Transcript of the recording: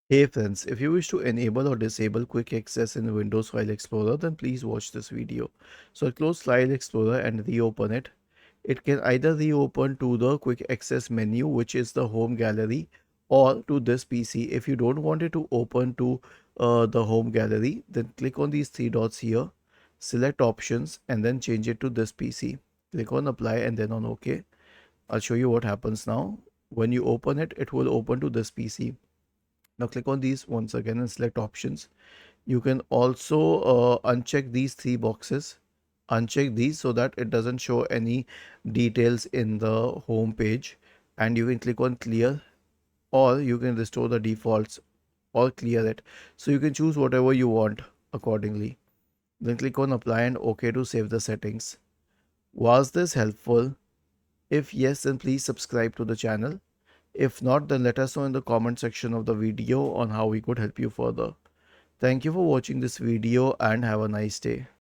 Hey friends, if you wish to enable or disable quick access in Windows File Explorer, then please watch this video. So close File Explorer and reopen it. It can either reopen to the quick access menu, which is the home gallery, or to this PC. If you don't want it to open to the home gallery, then click on these three dots here, select options, and then change it to this PC. Click on apply and then on OK. I'll show you what happens now. When you open it, it will open to this PC. Now click on these once again and select options. You can also uncheck these three boxes. Uncheck these so that it doesn't show any details in the home page, and you can click on clear, or you can restore the defaults or clear it. So you can choose whatever you want accordingly. Then click on apply and OK to save the settings. Was this helpful? If yes, then please subscribe to the channel. If not, then let us know in the comment section of the video on how we could help you further. Thank you for watching this video and have a nice day.